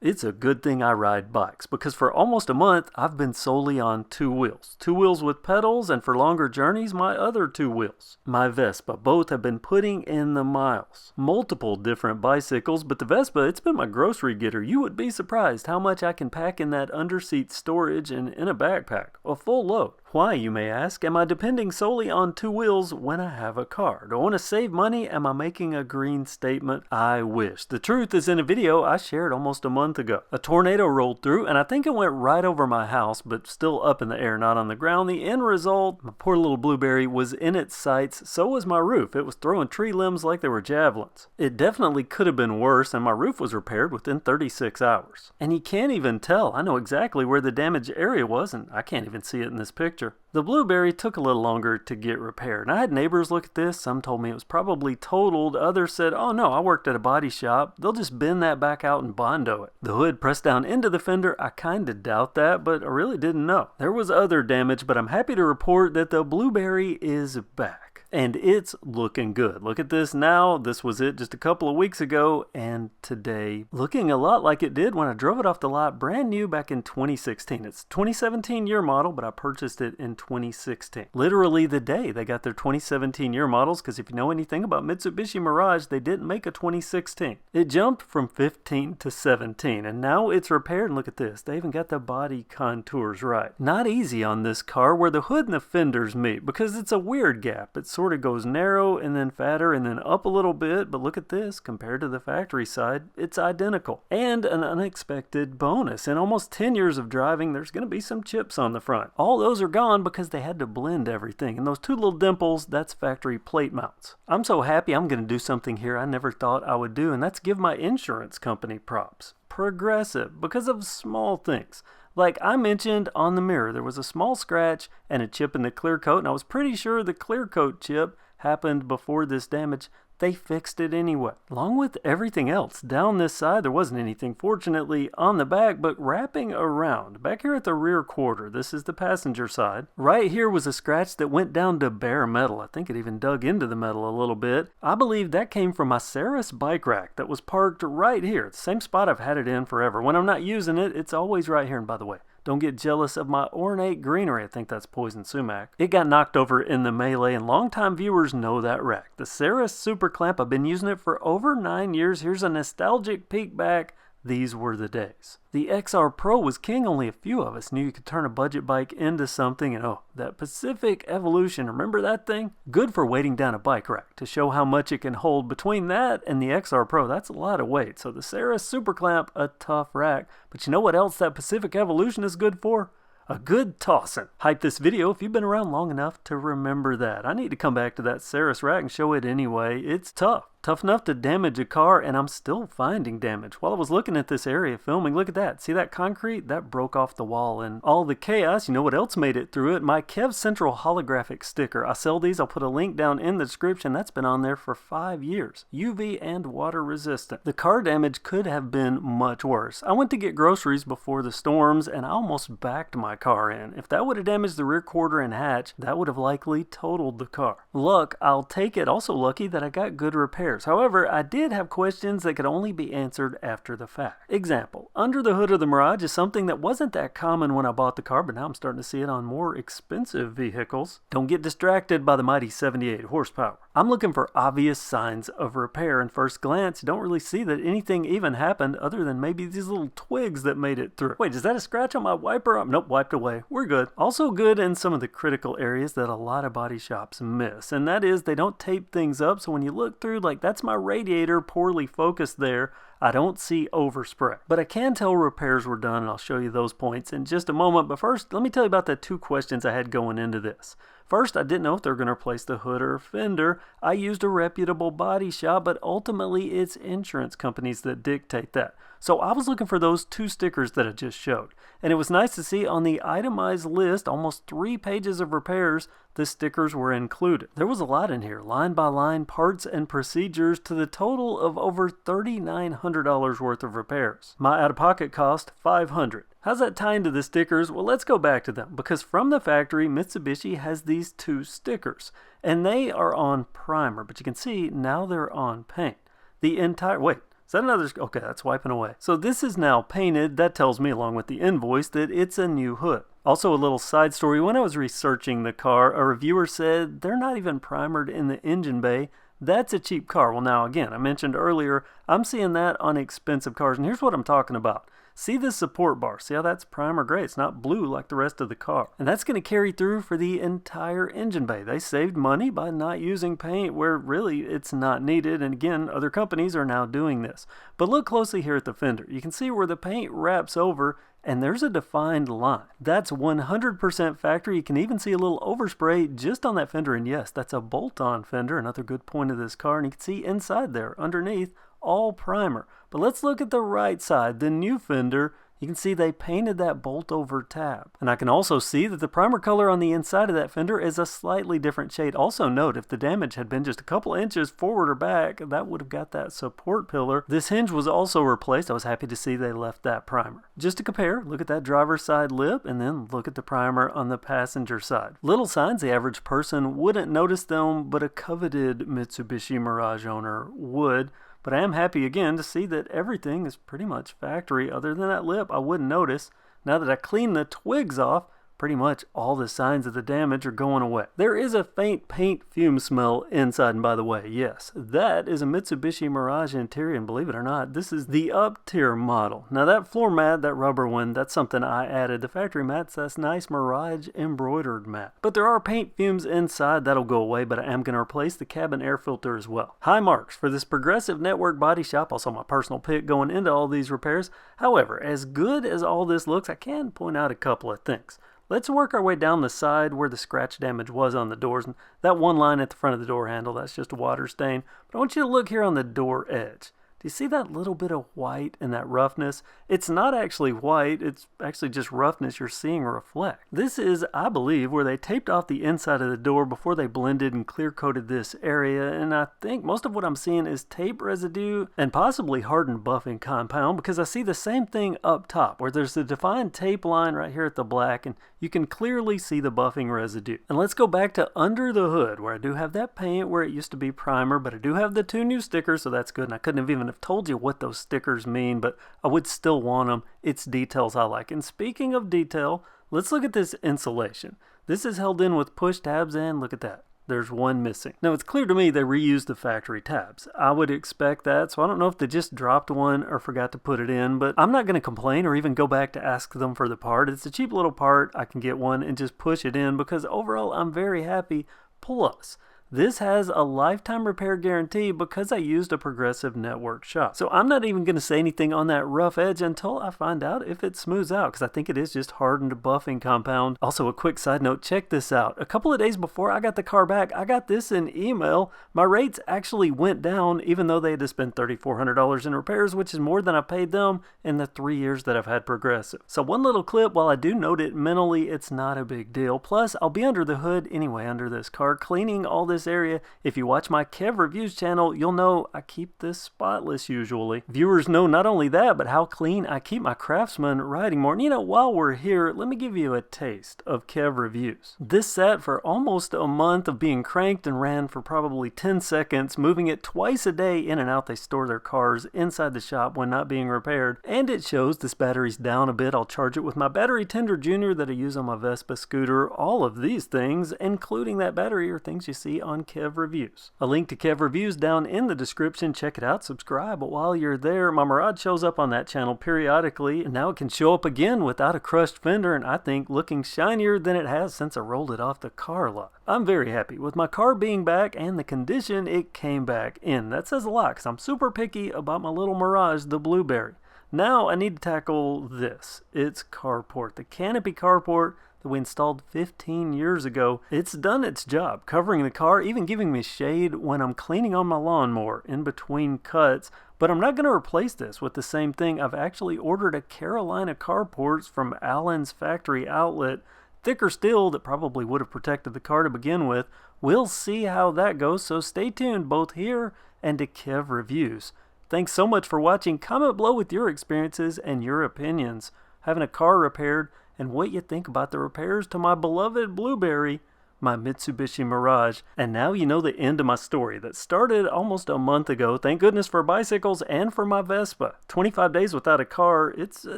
It's a good thing I ride bikes, because for almost a month I've been solely on two wheels. Two wheels with pedals, and for longer journeys, my other two wheels. My Vespa, both have been putting in the miles. Multiple different bicycles, but the Vespa, it's been my grocery getter. You would be surprised how much I can pack in that underseat storage and in a backpack. A full load. Why, you may ask, am I depending solely on two wheels when I have a car? Do I want to save money? Am I making a green statement? I wish. The truth is in a video I shared almost a month ago. A tornado rolled through and I think it went right over my house, but still up in the air, not on the ground. The end result, my poor little blueberry was in its sights, so was my roof. It was throwing tree limbs like they were javelins. It definitely could have been worse, and my roof was repaired within 36 hours. And you can't even tell. I know exactly where the damaged area was, and I can't even see it in this picture. The blueberry took a little longer to get repaired, and I had neighbors look at this. Some told me it was probably totaled. Others said, oh no, I worked at a body shop. They'll just bend that back out and Bondo it. The hood pressed down into the fender. I kinda doubt that, but I really didn't know. There was other damage, but I'm happy to report that the blueberry is back. And it's looking good. Look at this now. This was it just a couple of weeks ago, and today looking a lot like it did when I drove it off the lot brand new back in 2016. It's 2017 year model, but I purchased it in 2016. Literally the day they got their 2017 year models, because if you know anything about Mitsubishi Mirage, they didn't make a 2016. It jumped from 15 to 17, and now it's repaired. And look at this. They even got the body contours right. Not easy on this car where the hood and the fenders meet, because it's a weird gap. It's sort of goes narrow and then fatter and then up a little bit, but look at this, compared to the factory side, it's identical. And an unexpected bonus. In almost 10 years of driving, there's going to be some chips on the front. All those are gone because they had to blend everything. And those two little dimples, that's factory plate mounts. I'm so happy I'm going to do something here I never thought I would do, and that's give my insurance company props. Progressive, because of small things. Like I mentioned on the mirror, there was a small scratch and a chip in the clear coat, and I was pretty sure the clear coat chip happened before this damage. They fixed it anyway. Along with everything else, down this side there wasn't anything fortunately on the back, but wrapping around, back here at the rear quarter, this is the passenger side, right here was a scratch that went down to bare metal. I think it even dug into the metal a little bit. I believe that came from my Ceres bike rack that was parked right here, the same spot I've had it in forever. When I'm not using it, it's always right here. And by the way, don't get jealous of my ornate greenery. I think that's poison sumac. It got knocked over in the melee, and longtime viewers know that rack. The Ceres Super Clamp, I've been using it for over 9 years. Here's a nostalgic peek back. These were the days. The XR Pro was king. Only a few of us knew you could turn a budget bike into something. And oh, that Pacific Evolution, remember that thing? Good for weighting down a bike rack to show how much it can hold. Between that and the XR Pro, that's a lot of weight. So the Ceres Super Clamp, a tough rack. But you know what else that Pacific Evolution is good for? A good tossin'. Hype this video if you've been around long enough to remember that. I need to come back to that Ceres rack and show it anyway. It's tough. Tough enough to damage a car, and I'm still finding damage. While I was looking at this area filming, look at that. See that concrete? That broke off the wall, and all the chaos, you know what else made it through it? My KevCentral holographic sticker. I sell these. I'll put a link down in the description. That's been on there for 5 years. UV and water resistant. The car damage could have been much worse. I went to get groceries before the storms, and I almost backed my car in. If that would have damaged the rear quarter and hatch, that would have likely totaled the car. Luck, I'll take it. Also lucky that I got good repairs. However, I did have questions that could only be answered after the fact. Example, under the hood of the Mirage is something that wasn't that common when I bought the car, but now I'm starting to see it on more expensive vehicles. Don't get distracted by the mighty 78 horsepower. I'm looking for obvious signs of repair, and first glance, you don't really see that anything even happened other than maybe these little twigs that made it through. Wait, is that a scratch on my wiper? Nope, wiped away. We're good. Also good in some of the critical areas that a lot of body shops miss, and that is they don't tape things up, so when you look through, like that's my radiator poorly focused there, I don't see overspray. But I can tell repairs were done, and I'll show you those points in just a moment. But first, let me tell you about the 2 questions I had going into this. First, I didn't know if they were going to replace the hood or fender. I used a reputable body shop, but ultimately it's insurance companies that dictate that. So I was looking for those 2 stickers that I just showed. And it was nice to see on the itemized list, almost 3 pages of repairs, the stickers were included. There was a lot in here, line by line, parts and procedures, to the total of over $3,900 worth of repairs. My out-of-pocket cost $500. How's that tie into the stickers? Well, let's go back to them, because from the factory, Mitsubishi has these 2 stickers, and they are on primer, but you can see now they're on paint. The entire, wait, Is that another? Okay, that's wiping away. So this is now painted. That tells me, along with the invoice, that it's a new hood. Also, a little side story. When I was researching the car, a reviewer said they're not even primered in the engine bay. That's a cheap car. Well, now again, I mentioned earlier, I'm seeing that on expensive cars, and here's what I'm talking about. See the support bar. See how that's primer gray? It's not blue like the rest of the car. And that's going to carry through for the entire engine bay. They saved money by not using paint where really it's not needed. And again, other companies are now doing this. But look closely here at the fender. You can see where the paint wraps over and there's a defined line. That's 100% factory. You can even see a little overspray just on that fender. And yes, that's a bolt-on fender, another good point of this car. And you can see inside there, underneath, all primer. But let's look at the right side, the new fender. You can see they painted that bolt over tab. And I can also see that the primer color on the inside of that fender is a slightly different shade. Also note, if the damage had been just a couple inches forward or back, that would have got that support pillar. This hinge was also replaced. I was happy to see they left that primer. Just to compare, look at that driver's side lip and then look at the primer on the passenger side. Little signs the average person wouldn't notice them, but a coveted Mitsubishi Mirage owner would. But I am happy again to see that everything is pretty much factory. Other than that lip, I wouldn't notice. Now that I cleaned the twigs off, pretty much all the signs of the damage are going away. There is a faint paint fume smell inside, and by the way, yes, that is a Mitsubishi Mirage interior, and believe it or not, this is the up-tier model. Now that floor mat, that rubber one, that's something I added. The factory mats, that's nice Mirage embroidered mat. But there are paint fumes inside, that'll go away, but I am going to replace the cabin air filter as well. High marks for this Progressive Network body shop, also my personal pick going into all these repairs. However, as good as all this looks, I can point out a couple of things. Let's work our way down the side where the scratch damage was on the doors. And that one line at the front of the door handle, that's just a water stain. But I want you to look here on the door edge. Do you see that little bit of white and that roughness? It's not actually white, it's actually just roughness you're seeing reflect. This is, I believe, where they taped off the inside of the door before they blended and clear coated this area, and I think most of what I'm seeing is tape residue and possibly hardened buffing compound, because I see the same thing up top where there's a defined tape line right here at the black and you can clearly see the buffing residue. And let's go back to under the hood where I do have that paint where it used to be primer, but I do have the 2 new stickers, so that's good. And I couldn't have even have told you what those stickers mean, but I would still want them. It's details I like. And speaking of detail, let's look at this insulation. This is held in with push tabs, and look at that. There's one missing. Now it's clear to me they reused the factory tabs. I would expect that, so I don't know if they just dropped one or forgot to put it in, but I'm not going to complain or even go back to ask them for the part. It's a cheap little part. I can get one and just push it in because overall I'm very happy. Plus, this has a lifetime repair guarantee because I used a Progressive Network shop. So I'm not even going to say anything on that rough edge until I find out if it smooths out, because I think it is just hardened buffing compound. Also, a quick side note, check this out. A couple of days before I got the car back, I got this in email. My rates actually went down even though they had to spend $3,400 in repairs, which is more than I paid them in the 3 years that I've had Progressive. So one little clip, while I do note it mentally, it's not a big deal. Plus, I'll be under the hood anyway under this car, cleaning all this area. If you watch my Kev Reviews channel, you'll know I keep this spotless usually. Viewers know not only that, but how clean I keep my Craftsman riding mower. And you know, while we're here, let me give you a taste of Kev Reviews. This sat for almost a month of being cranked and ran for probably 10 seconds, moving it twice a day in and out. They store their cars inside the shop when not being repaired. And it shows this battery's down a bit. I'll charge it with my battery tender junior that I use on my Vespa scooter. All of these things, including that battery, are things you see on Kev Reviews. A link to Kev Reviews down in the description. Check it out, subscribe. But while you're there, my Mirage shows up on that channel periodically, and now it can show up again without a crushed fender, and I think looking shinier than it has since I rolled it off the car lot. I'm very happy with my car being back and the condition it came back in. That says a lot because I'm super picky about my little Mirage, the Blueberry. Now I need to tackle this. It's carport. The canopy carport that we installed 15 years ago. It's done its job, covering the car, even giving me shade when I'm cleaning on my lawnmower in between cuts. But I'm not going to replace this with the same thing. I've actually ordered a Carolina carports from Allen's factory outlet. Thicker steel that probably would have protected the car to begin with. We'll see how that goes, so stay tuned both here and to Kev Reviews. Thanks so much for watching. Comment below with your experiences and your opinions. Having a car repaired and what you think about the repairs to my beloved Blueberry. my Mitsubishi Mirage. And now you know the end of my story that started almost a month ago. Thank goodness for bicycles and for my Vespa. 25 days without a car, it's a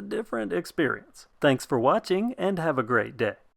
different experience. Thanks for watching and have a great day.